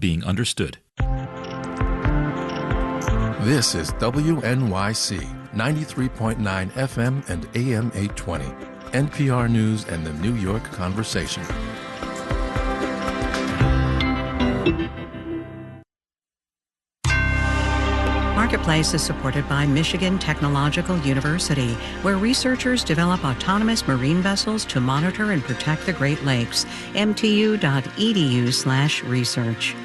being understood. This is WNYC 93.9 FM and AM 820, NPR News and the New York Conversation. Marketplace is supported by Michigan Technological University, where researchers develop autonomous marine vessels to monitor and protect the Great Lakes. mtu.edu/research.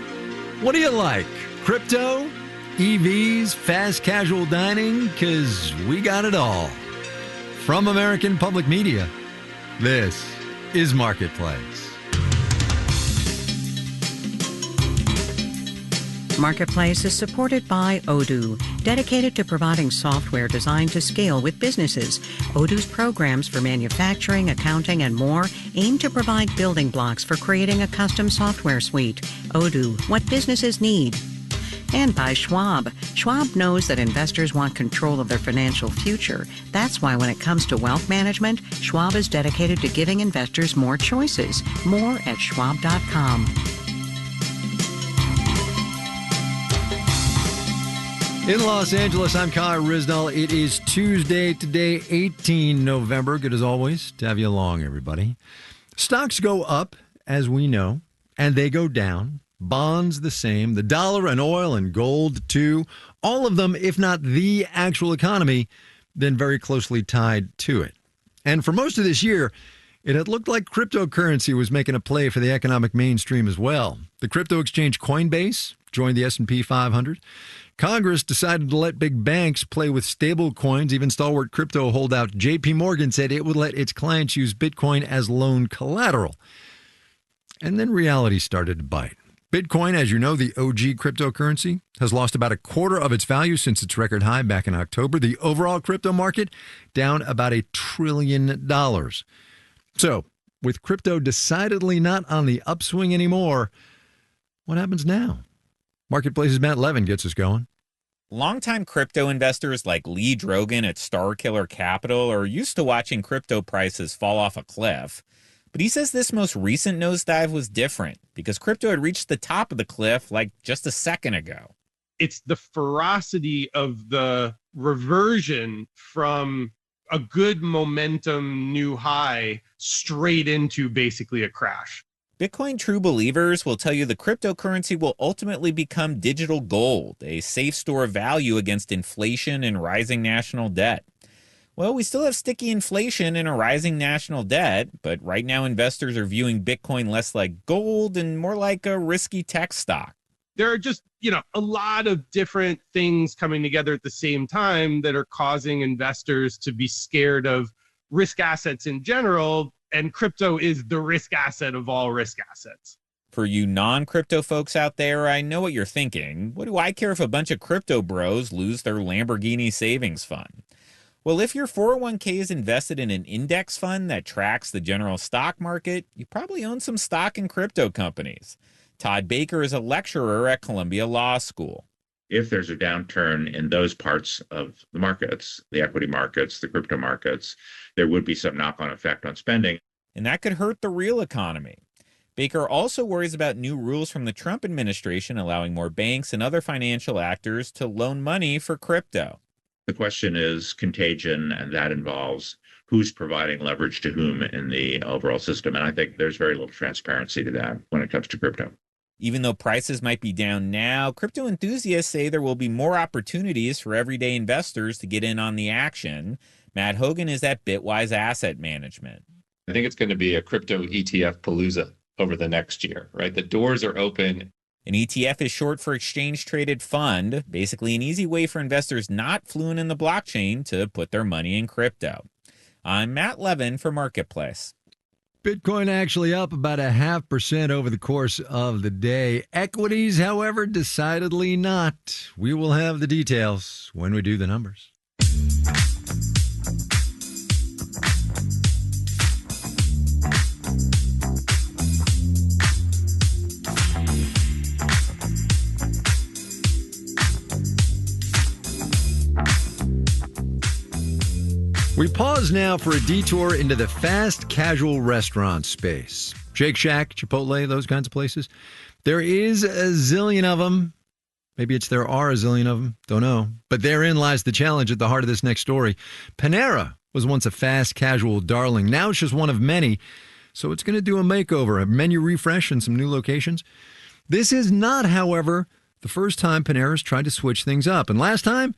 What do you like? Crypto? EVs? Fast casual dining? Because we got it all. From American Public Media, this is Marketplace. Marketplace is supported by Odoo, dedicated to providing software designed to scale with businesses. Odoo's programs for manufacturing, accounting, and more aim to provide building blocks for creating a custom software suite. Odoo, what businesses need. And by Schwab. Schwab knows that investors want control of their financial future. That's why when it comes to wealth management, Schwab is dedicated to giving investors more choices. More at schwab.com. In Los Angeles, I'm Kai Risnall. It is Tuesday today, 18 November. Good as always to have you along, everybody. Stocks go up, as we know, and they go down. Bonds the same. The dollar and oil and gold, too. All of them, if not the actual economy, then very closely tied to it. And for most of this year, it had looked like cryptocurrency was making a play for the economic mainstream as well. The crypto exchange Coinbase joined the S&P 500. Congress decided to let big banks play with stable coins. Even stalwart crypto holdout J.P. Morgan said it would let its clients use Bitcoin as loan collateral. And then reality started to bite. Bitcoin, as you know, the OG cryptocurrency, has lost about a quarter of its value since its record high back in October. The overall crypto market down about $1 trillion. So, with crypto decidedly not on the upswing anymore, what happens now? Marketplace's Matt Levin gets us going. Longtime crypto investors like Lee Drogan at Starkiller Capital are used to watching crypto prices fall off a cliff. But he says this most recent nosedive was different because crypto had reached the top of the cliff like just a second ago. It's the ferocity of the reversion from a good momentum new high straight into basically a crash. Bitcoin true believers will tell you the cryptocurrency will ultimately become digital gold, a safe store of value against inflation and rising national debt. Well, we still have sticky inflation and a rising national debt, but right now investors are viewing Bitcoin less like gold and more like a risky tech stock. There are just, a lot of different things coming together at the same time that are causing investors to be scared of risk assets in general. And crypto is the risk asset of all risk assets. For you non-crypto folks out there, I know what you're thinking. What do I care if a bunch of crypto bros lose their Lamborghini savings fund? Well, if your 401k is invested in an index fund that tracks the general stock market, you probably own some stock in crypto companies. Todd Baker is a lecturer at Columbia Law School. If there's a downturn in those parts of the markets, the equity markets, the crypto markets, there would be some knock-on effect on spending. And that could hurt the real economy. Baker also worries about new rules from the Trump administration allowing more banks and other financial actors to loan money for crypto. The question is contagion, and that involves who's providing leverage to whom in the overall system. And I think there's very little transparency to that when it comes to crypto. Even though prices might be down now, crypto enthusiasts say there will be more opportunities for everyday investors to get in on the action. Matt Hogan is at Bitwise Asset Management. I think it's going to be a crypto ETF palooza over the next year, right? The doors are open. An ETF is short for Exchange Traded Fund, basically an easy way for investors not fluent in the blockchain to put their money in crypto. I'm Matt Levin for Marketplace. Bitcoin actually up about 0.5% over the course of the day. Equities, however, decidedly not. We will have the details when we do the numbers. We pause now for a detour into the fast casual restaurant space. Shake Shack, Chipotle, those kinds of places. There is a zillion of them. Maybe there are a zillion of them. Don't know. But therein lies the challenge at the heart of this next story. Panera was once a fast casual darling. Now it's just one of many. So it's going to do a makeover, a menu refresh, and some new locations. This is not, however, the first time Panera's tried to switch things up. And last time,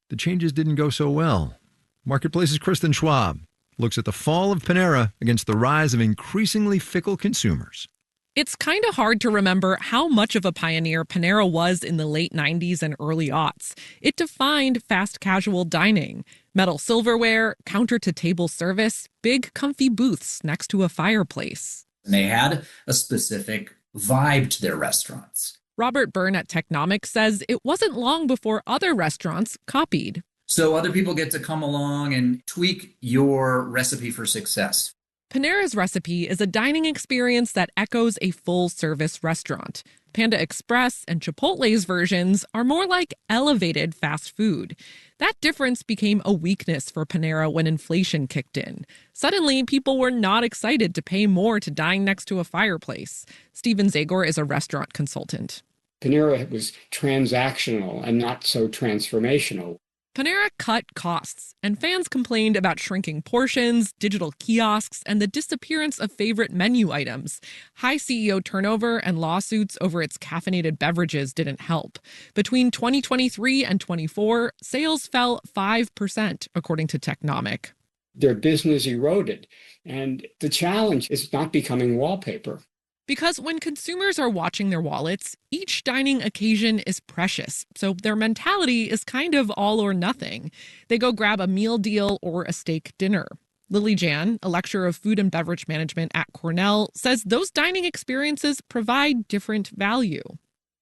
the changes didn't go so well. Marketplace's Kristen Schwab looks at the fall of Panera against the rise of increasingly fickle consumers. It's kind of hard to remember how much of a pioneer Panera was in the late 90s and early aughts. It defined fast casual dining. Metal silverware, counter-to-table service, big comfy booths next to a fireplace. They had a specific vibe to their restaurants. Robert Byrne at Technomics says it wasn't long before other restaurants copied. So other people get to come along and tweak your recipe for success. Panera's recipe is a dining experience that echoes a full-service restaurant. Panda Express and Chipotle's versions are more like elevated fast food. That difference became a weakness for Panera when inflation kicked in. Suddenly, people were not excited to pay more to dine next to a fireplace. Steven Zagor is a restaurant consultant. Panera was transactional and not so transformational. Panera cut costs, and fans complained about shrinking portions, digital kiosks, and the disappearance of favorite menu items. High CEO turnover and lawsuits over its caffeinated beverages didn't help. Between 2023 and 24, sales fell 5%, according to Technomic. Their business eroded, and the challenge is not becoming wallpaper. Because when consumers are watching their wallets, each dining occasion is precious. So their mentality is kind of all or nothing. They go grab a meal deal or a steak dinner. Lily Jan, a lecturer of food and beverage management at Cornell, says those dining experiences provide different value.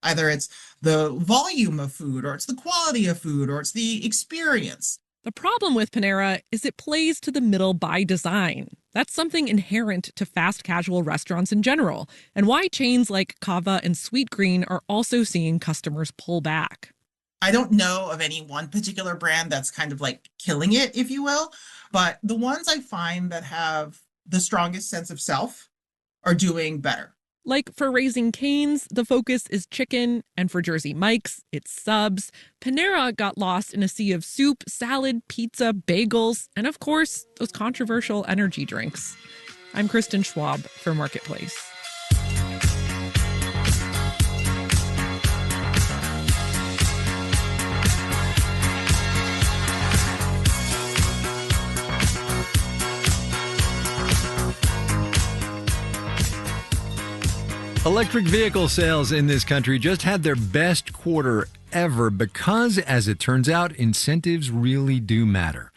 Either it's the volume of food, or it's the quality of food, or it's the experience. The problem with Panera is it plays to the middle by design. That's something inherent to fast casual restaurants in general, and why chains like Cava and Sweetgreen are also seeing customers pull back. I don't know of any one particular brand that's kind of like killing it, if you will, but the ones I find that have the strongest sense of self are doing better. Like for Raising Cane's, the focus is chicken, and for Jersey Mike's, it's subs. Panera got lost in a sea of soup, salad, pizza, bagels, and of course, those controversial energy drinks. I'm Kristen Schwab for Marketplace. Electric vehicle sales in this country just had their best quarter ever because, as it turns out, incentives really do matter.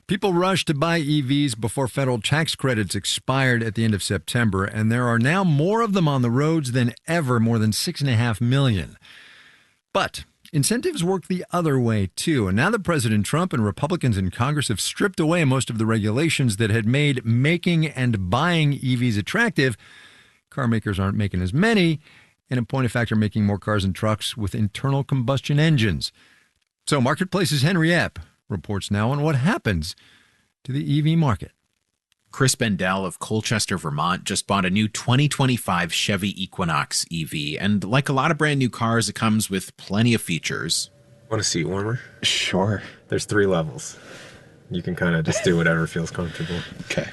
People rushed to buy EVs before federal tax credits expired at the end of September, and there are now more of them on the roads than ever, more than 6.5 million. But incentives work the other way, too. And now that President Trump and Republicans in Congress have stripped away most of the regulations that had made making and buying EVs attractive, car makers aren't making as many, and in point of fact are making more cars and trucks with internal combustion engines. So Marketplace's Henry Epp reports now on what happens to the EV market. Chris Bendel of Colchester, Vermont, just bought a new 2025 Chevy Equinox EV. And like a lot of brand new cars, it comes with plenty of features. Want a seat warmer? Sure. There's 3 levels. You can kind of just do whatever feels comfortable. Okay.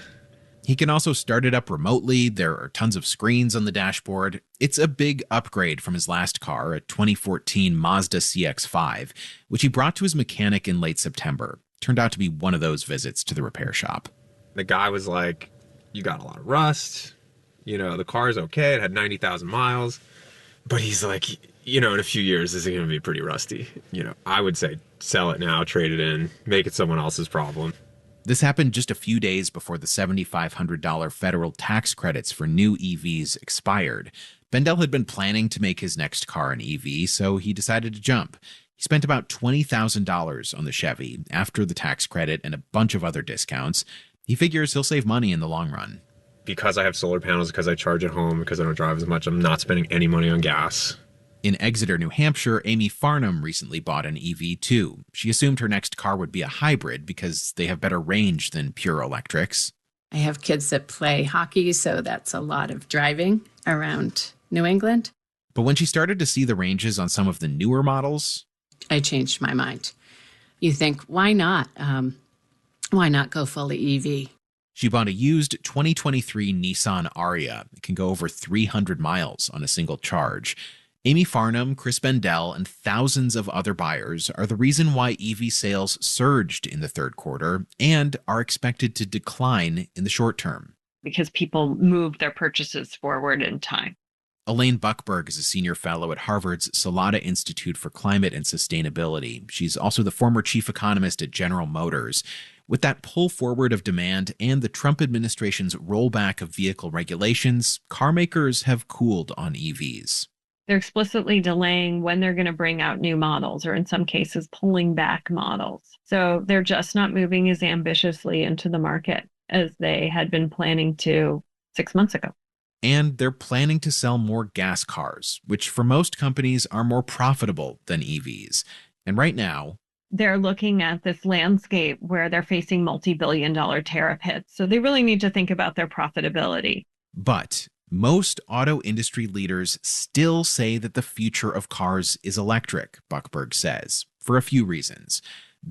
He can also start it up remotely. There are tons of screens on the dashboard. It's a big upgrade from his last car, a 2014 Mazda CX-5, which he brought to his mechanic in late September. Turned out to be one of those visits to the repair shop. The guy was like, you got a lot of rust. You know, the car's okay. It had 90,000 miles. But he's like, you know, in a few years, this is going to be pretty rusty. You know, I would say sell it now, trade it in, make it someone else's problem. This happened just a few days before the $7,500 federal tax credits for new EVs expired. Bendel had been planning to make his next car an EV, so he decided to jump. He spent about $20,000 on the Chevy after the tax credit and a bunch of other discounts. He figures he'll save money in the long run. Because I have solar panels, because I charge at home, because I don't drive as much, I'm not spending any money on gas. In Exeter, New Hampshire, Amy Farnham recently bought an EV too. She assumed her next car would be a hybrid because they have better range than pure electrics. I have kids that play hockey, so that's a lot of driving around New England. But when she started to see the ranges on some of the newer models, I changed my mind. You think, why not? Why not go fully EV? she bought a used 2023 Nissan Ariya. It can go over 300 miles on a single charge. Amy Farnham, Chris Bendel, and thousands of other buyers are the reason why EV sales surged in the third quarter and are expected to decline in the short term. Because people move their purchases forward in time. Elaine Buckberg is a senior fellow at Harvard's Salada Institute for Climate and Sustainability. She's also the former chief economist at General Motors. With that pull forward of demand and the Trump administration's rollback of vehicle regulations, car makers have cooled on EVs. They're explicitly delaying when they're going to bring out new models, or in some cases, pulling back models. So they're just not moving as ambitiously into the market as they had been planning to 6 months ago. And they're planning to sell more gas cars, which for most companies are more profitable than EVs. And right now, they're looking at this landscape where they're facing multi-billion-dollar tariff hits. So they really need to think about their profitability. But most auto industry leaders still say that the future of cars is electric, Buckberg says, for a few reasons.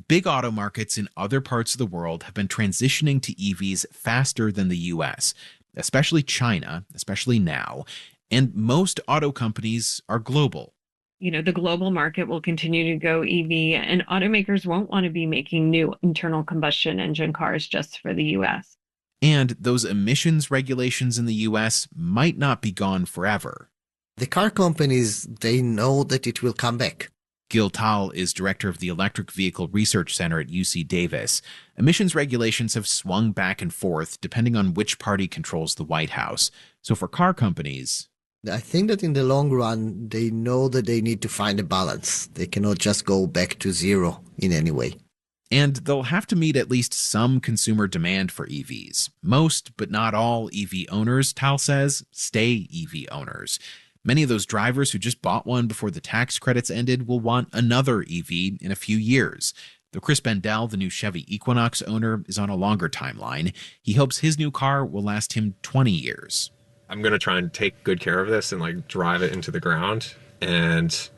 Big auto markets in other parts of the world have been transitioning to EVs faster than the US, especially China, especially now. And most auto companies are global. You know, the global market will continue to go EV, and automakers won't want to be making new internal combustion engine cars just for the US. And those emissions regulations in the US might not be gone forever. The car companies, they know that it will come back. Gil Tal is director of the Electric Vehicle Research Center at UC Davis. Emissions regulations have swung back and forth depending on which party controls the White House. So for car companies, I think that in the long run, they know that they need to find a balance. They cannot just go back to zero in any way. And they'll have to meet at least some consumer demand for EVs. Most, but not all, EV owners, Tal says, stay EV owners. Many of those drivers who just bought one before the tax credits ended will want another EV in a few years. Though Chris Bendel, the new Chevy Equinox owner, is on a longer timeline. He hopes his new car will last him 20 years. I'm going to try and take good care of this and drive it into the ground. And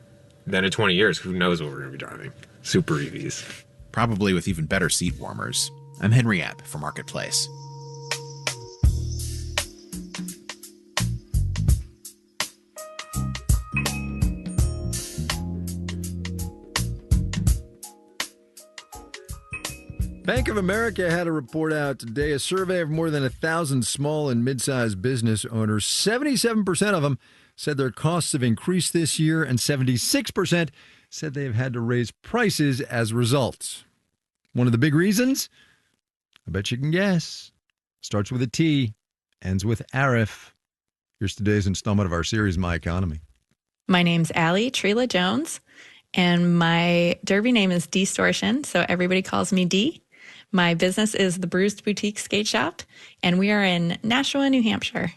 then in 20 years, who knows what we're going to be driving? Super EVs. Probably with even better seat warmers. I'm Henry Epp for Marketplace. Bank of America had a report out today, a survey of more than 1,000 small and mid-sized business owners. 77% of them said their costs have increased this year, and 76% said they've had to raise prices as a result. One of the big reasons? I bet you can guess. Starts with a T, ends with Arif. Here's today's installment of our series, My Economy. My name's Allie Trila Jones, and my derby name is Distortion, so everybody calls me D. My business is the Bruised Boutique Skate Shop, and we are in Nashua, New Hampshire.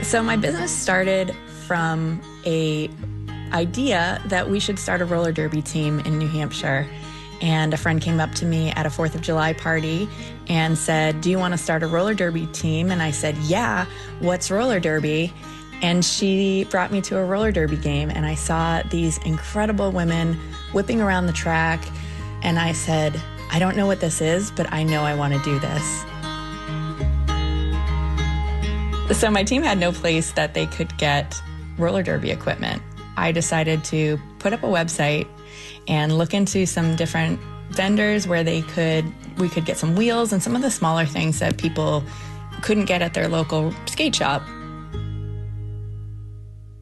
So my business started from a idea that we should start a roller derby team in New Hampshire. And a friend came up to me at a 4th of July party and said, "Do you want to start a roller derby team?" And I said, "Yeah, what's roller derby?" And she brought me to a roller derby game, and I saw these incredible women whipping around the track. And I said, "I don't know what this is, but I know I want to do this." So my team had no place that they could get roller derby equipment. I decided to put up a website and look into some different vendors where we could get some wheels and some of the smaller things that people couldn't get at their local skate shop.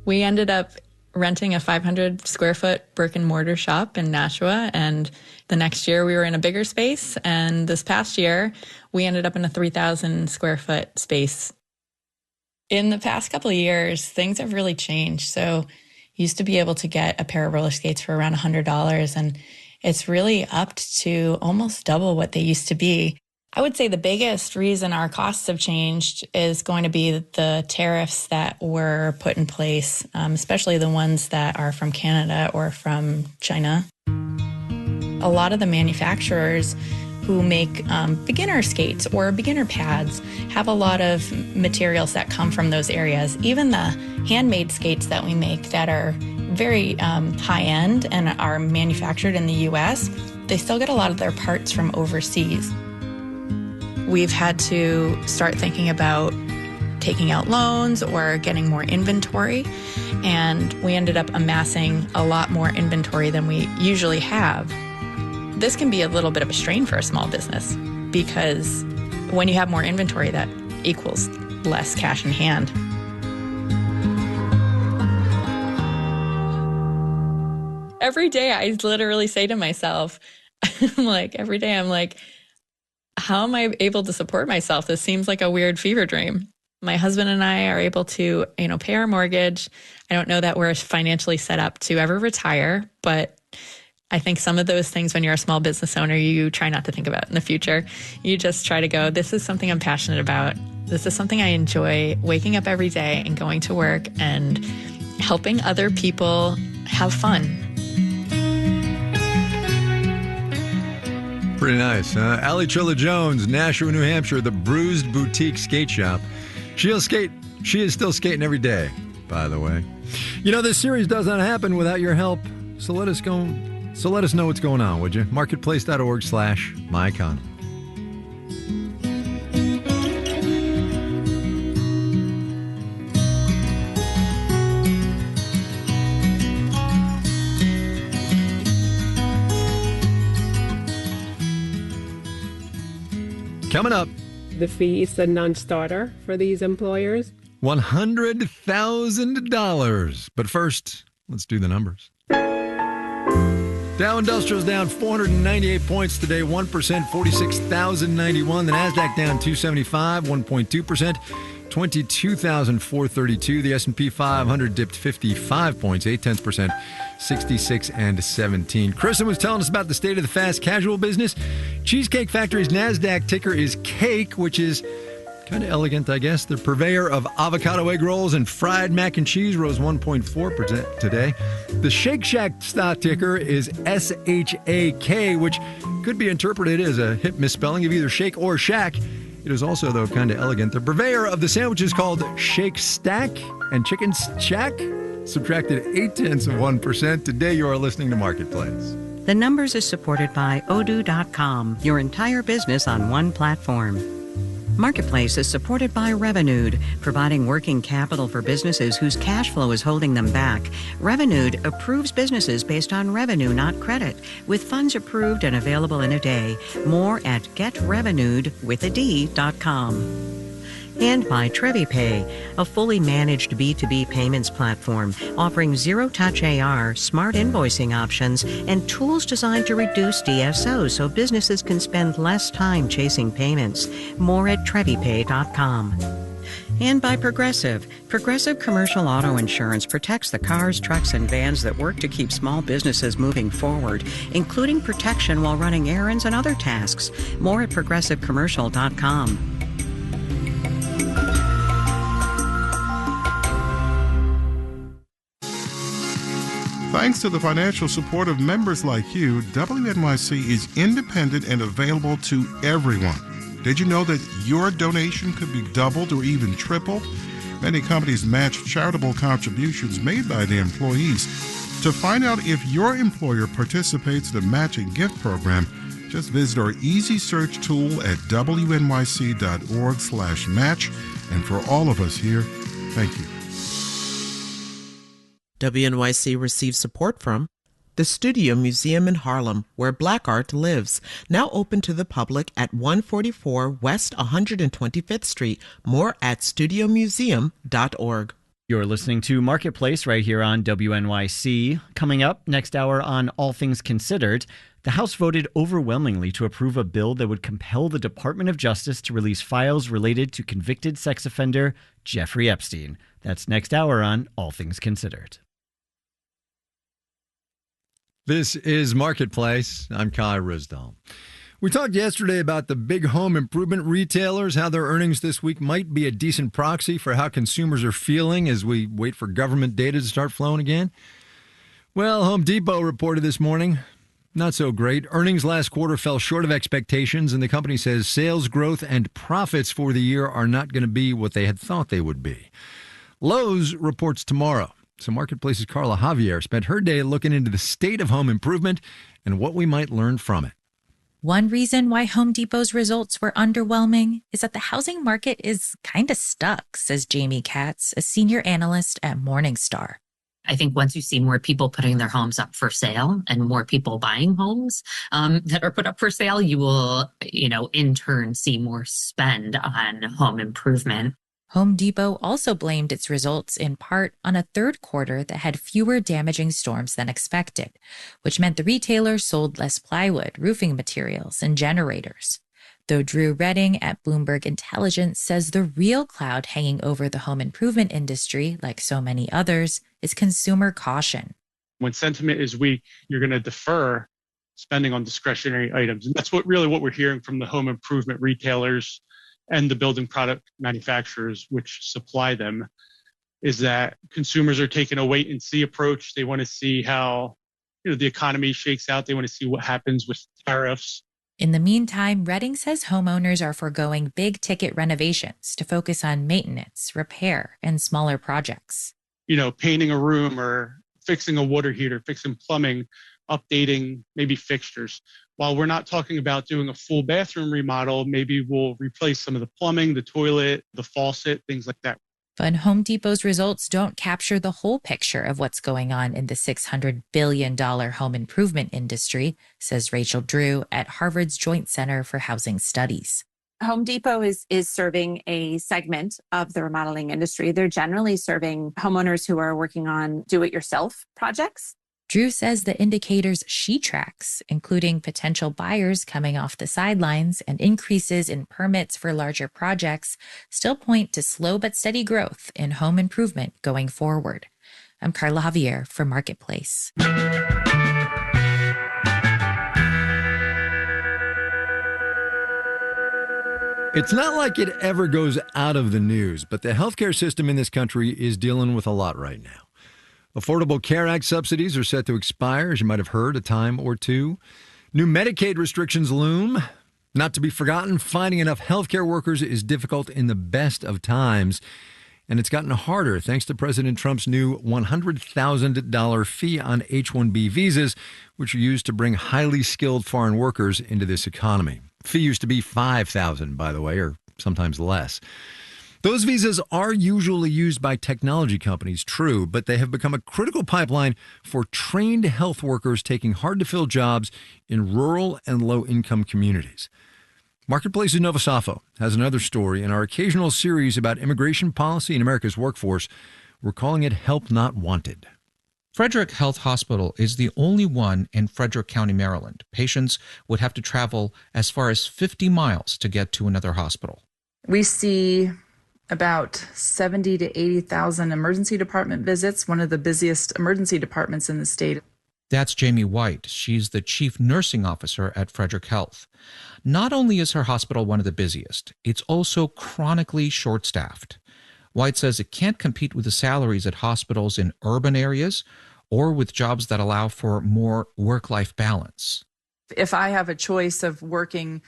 We ended up renting a 500 square foot brick and mortar shop in Nashua, and the next year we were in a bigger space, and this past year we ended up in a 3,000 square foot space. In the past couple of years, things have really changed. So you used to be able to get a pair of roller skates for around $100, and it's really upped to almost double what they used to be. I would say the biggest reason our costs have changed is going to be the tariffs that were put in place, especially the ones that are from Canada or from China. A lot of the manufacturers who make beginner skates or beginner pads have a lot of materials that come from those areas. Even the handmade skates that we make that are very high end and are manufactured in the U.S., they still get a lot of their parts from overseas. We've had to start thinking about taking out loans or getting more inventory, and we ended up amassing a lot more inventory than we usually have. This can be a little bit of a strain for a small business because when you have more inventory, that equals less cash in hand. Every day I literally say to myself, every day I'm like, how am I able to support myself? This seems like a weird fever dream. My husband and I are able to, pay our mortgage. I don't know that we're financially set up to ever retire, but I think some of those things when you're a small business owner, you try not to think about in the future. You just try to go, this is something I'm passionate about. This is something I enjoy, waking up every day and going to work and helping other people have fun. Pretty nice. Allie Trilla Jones, Nashua, New Hampshire, the Bruised Boutique Skate Shop. She is still skating every day, by the way. This series does not happen without your help. So let us know what's going on, would you? Marketplace.org/mycon. Coming up. The fee is a non-starter for these employers. $100,000. But first, let's do the numbers. Dow Industrial's down 498 points today, 1%, 46,091. The NASDAQ down 275, 1.2%, 22,432. The S&P 500 dipped 55 points, 0.8%, 66 and 17. Kristen was telling us about the state of the fast casual business. Cheesecake Factory's NASDAQ ticker is CAKE, which is kind of elegant, I guess. The purveyor of avocado egg rolls and fried mac and cheese rose 1.4% today. The Shake Shack stock ticker is SHAK, which could be interpreted as a hip misspelling of either shake or shack. It is also, though, kind of elegant. The purveyor of the sandwiches called Shake Stack and Chicken Shack subtracted 0.8%. Today you are listening to Marketplace. The Numbers is supported by Odoo.com, your entire business on one platform. Marketplace is supported by Revenued, providing working capital for businesses whose cash flow is holding them back. Revenued approves businesses based on revenue, not credit, with funds approved and available in a day. More at getrevenued.com. And by TreviPay, a fully managed B2B payments platform offering zero-touch AR, smart invoicing options, and tools designed to reduce DSO so businesses can spend less time chasing payments. More at TreviPay.com. And by Progressive. Progressive Commercial Auto Insurance protects the cars, trucks, and vans that work to keep small businesses moving forward, including protection while running errands and other tasks. More at ProgressiveCommercial.com. Thanks to the financial support of members like you, WNYC is independent and available to everyone. Did you know that your donation could be doubled or even tripled? Many companies match charitable contributions made by their employees. To find out if your employer participates in the matching gift program, just visit our easy search tool at wnyc.org/match. And for all of us here, thank you. WNYC receives support from the Studio Museum in Harlem, where Black art lives, now open to the public at 144 West 125th Street. More at studiomuseum.org. You're listening to Marketplace right here on WNYC. Coming up next hour on All Things Considered, the House voted overwhelmingly to approve a bill that would compel the Department of Justice to release files related to convicted sex offender Jeffrey Epstein. That's next hour on All Things Considered. This is Marketplace. I'm Kai Risdall. We talked yesterday about the big home improvement retailers, how their earnings this week might be a decent proxy for how consumers are feeling as we wait for government data to start flowing again. Well, Home Depot reported this morning not so great. Earnings last quarter fell short of expectations, and the company says sales growth and profits for the year are not going to be what they had thought they would be. Lowe's reports tomorrow. So Marketplace's Carla Javier spent her day looking into the state of home improvement and what we might learn from it. One reason why Home Depot's results were underwhelming is that the housing market is kind of stuck, says Jamie Katz, a senior analyst at Morningstar. I think once you see more people putting their homes up for sale and more people buying homes that are put up for sale, you will, in turn see more spend on home improvement. Home Depot also blamed its results in part on a third quarter that had fewer damaging storms than expected, which meant the retailer sold less plywood, roofing materials, and generators. Though Drew Redding at Bloomberg Intelligence says the real cloud hanging over the home improvement industry, like so many others, is consumer caution. When sentiment is weak, you're going to defer spending on discretionary items. And that's what we're hearing from the home improvement retailers and the building product manufacturers which supply them, is that consumers are taking a wait and see approach. They want to see how the economy shakes out. They want to see what happens with tariffs. In the meantime, Redding says homeowners are foregoing big-ticket renovations to focus on maintenance, repair, and smaller projects. Painting a room or fixing a water heater, fixing plumbing, updating maybe fixtures. While we're not talking about doing a full bathroom remodel, maybe we'll replace some of the plumbing, the toilet, the faucet, things like that. But Home Depot's results don't capture the whole picture of what's going on in the $600 billion home improvement industry, says Rachel Drew at Harvard's Joint Center for Housing Studies. Home Depot is serving a segment of the remodeling industry. They're generally serving homeowners who are working on do-it-yourself projects. Drew says the indicators she tracks, including potential buyers coming off the sidelines and increases in permits for larger projects, still point to slow but steady growth in home improvement going forward. I'm Carla Javier for Marketplace. It's not like it ever goes out of the news, but the healthcare system in this country is dealing with a lot right now. Affordable Care Act subsidies are set to expire, as you might have heard, a time or two. New Medicaid restrictions loom. Not to be forgotten, finding enough healthcare workers is difficult in the best of times. And it's gotten harder thanks to President Trump's new $100,000 fee on H-1B visas, which are used to bring highly skilled foreign workers into this economy. Fee used to be $5,000, by the way, or sometimes less. Those visas are usually used by technology companies, true, but they have become a critical pipeline for trained health workers taking hard-to-fill jobs in rural and low-income communities. Marketplace's Nova Safo has another story in our occasional series about immigration policy in America's workforce. We're calling it Help Not Wanted. Frederick Health Hospital is the only one in Frederick County, Maryland. Patients would have to travel as far as 50 miles to get to another hospital. We see about 70 to 80,000 emergency department visits, one of the busiest emergency departments in the state. That's Jamie White. She's the chief nursing officer at Frederick Health. Not only is her hospital one of the busiest, it's also chronically short-staffed. White says it can't compete with the salaries at hospitals in urban areas or with jobs that allow for more work-life balance. If I have a choice of working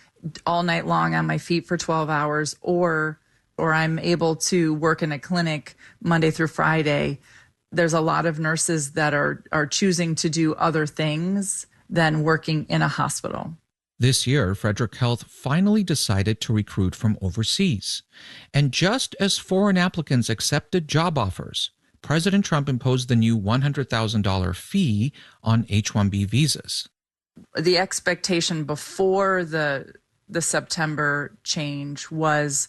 all night long on my feet for 12 hours or I'm able to work in a clinic Monday through Friday, there's a lot of nurses that are choosing to do other things than working in a hospital. This year, Frederick Health finally decided to recruit from overseas. And just as foreign applicants accepted job offers, President Trump imposed the new $100,000 fee on H-1B visas. The expectation before the September change was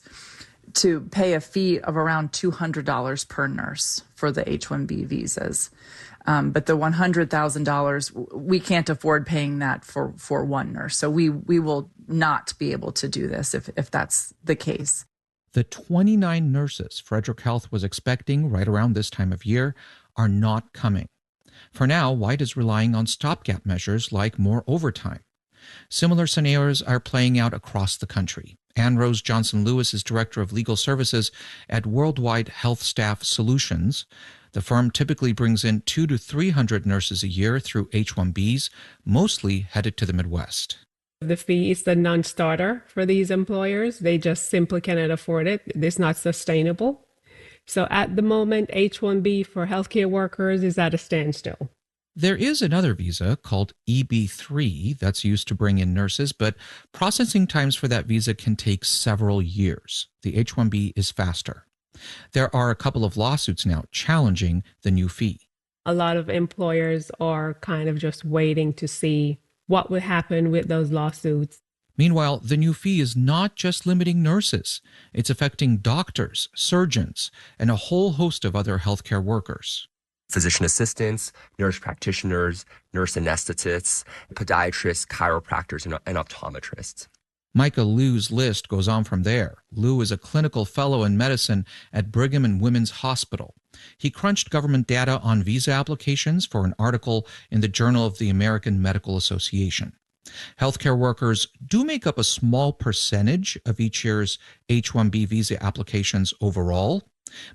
to pay a fee of around $200 per nurse for the H-1B visas. But the $100,000, we can't afford paying that for one nurse. So we will not be able to do this if that's the case. The 29 nurses Frederick Health was expecting right around this time of year are not coming. For now, White is relying on stopgap measures like more overtime. Similar scenarios are playing out across the country. Ann Rose Johnson Lewis is Director of Legal Services at Worldwide Health Staff Solutions. The firm typically brings in 200 to 300 nurses a year through H-1Bs, mostly headed to the Midwest. The fee is the non-starter for these employers. They just simply cannot afford it. It's not sustainable. So at the moment, H-1B for healthcare workers is at a standstill. There is another visa called EB-3 that's used to bring in nurses, but processing times for that visa can take several years. The H-1B is faster. There are a couple of lawsuits now challenging the new fee. A lot of employers are kind of just waiting to see what will happen with those lawsuits. Meanwhile, the new fee is not just limiting nurses. It's affecting doctors, surgeons, and a whole host of other healthcare workers. Physician assistants, nurse practitioners, nurse anesthetists, podiatrists, chiropractors, and optometrists. Micah Liu's list goes on from there. Liu is a clinical fellow in medicine at Brigham and Women's Hospital. He crunched government data on visa applications for an article in the Journal of the American Medical Association. Healthcare workers do make up a small percentage of each year's H-1B visa applications overall,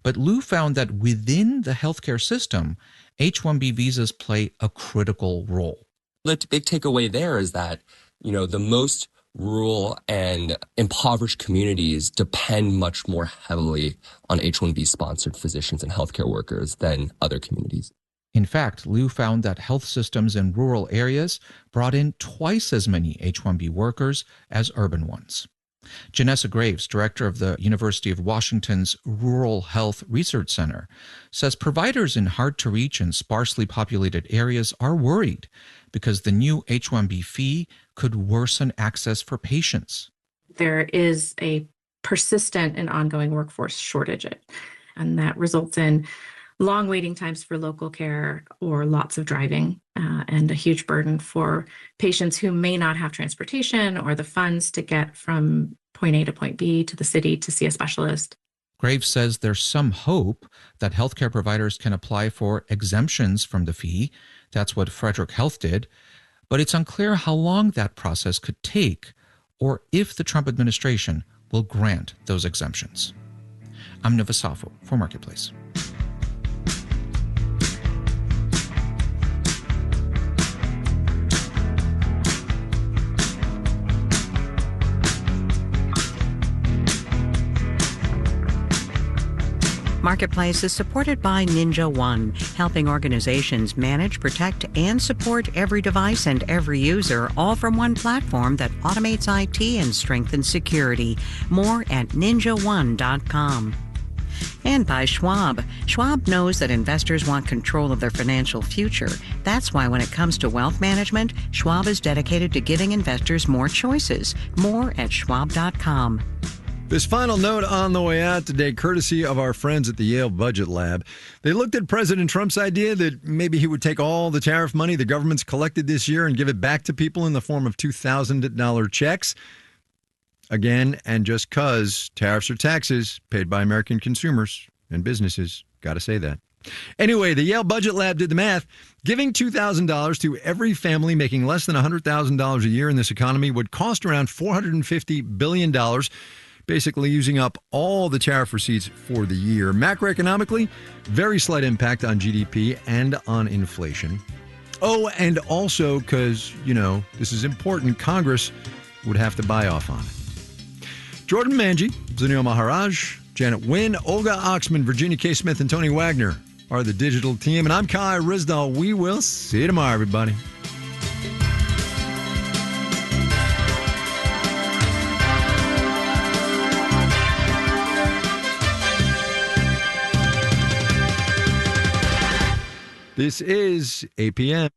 but Liu found that within the healthcare system, H-1B visas play a critical role. The big takeaway there is that, the most rural and impoverished communities depend much more heavily on H-1B sponsored physicians and healthcare workers than other communities. In fact, Liu found that health systems in rural areas brought in twice as many H-1B workers as urban ones. Janessa Graves, director of the University of Washington's Rural Health Research Center, says providers in hard-to-reach and sparsely populated areas are worried because the new H-1B fee could worsen access for patients. There is a persistent and ongoing workforce shortage, and that results in long waiting times for local care or lots of driving, and a huge burden for patients who may not have transportation or the funds to get from point A to point B to the city to see a specialist. Graves says there's some hope that healthcare providers can apply for exemptions from the fee. That's what Frederick Health did. But it's unclear how long that process could take or if the Trump administration will grant those exemptions. I'm Nova Safo for Marketplace. Marketplace is supported by Ninja One, helping organizations manage, protect, and support every device and every user, all from one platform that automates IT and strengthens security. More at ninjaone.com. And by Schwab. Schwab knows that investors want control of their financial future. That's why when it comes to wealth management, Schwab is dedicated to giving investors more choices. More at schwab.com. This final note on the way out today, courtesy of our friends at the Yale Budget Lab. They looked at President Trump's idea that maybe he would take all the tariff money the government's collected this year and give it back to people in the form of $2,000 checks. Again, and just because tariffs are taxes paid by American consumers and businesses. Got to say that. Anyway, the Yale Budget Lab did the math. Giving $2,000 to every family making less than $100,000 a year in this economy would cost around $450 billion. Basically using up all the tariff receipts for the year. Macroeconomically, very slight impact on GDP and on inflation. Oh, and also because, this is important, Congress would have to buy off on it. Jordan Manji, Zanil Maharaj, Janet Wynn, Olga Oxman, Virginia K. Smith, and Tony Wagner are the digital team. And I'm Kai Rizdal. We will see you tomorrow, everybody. This is APM.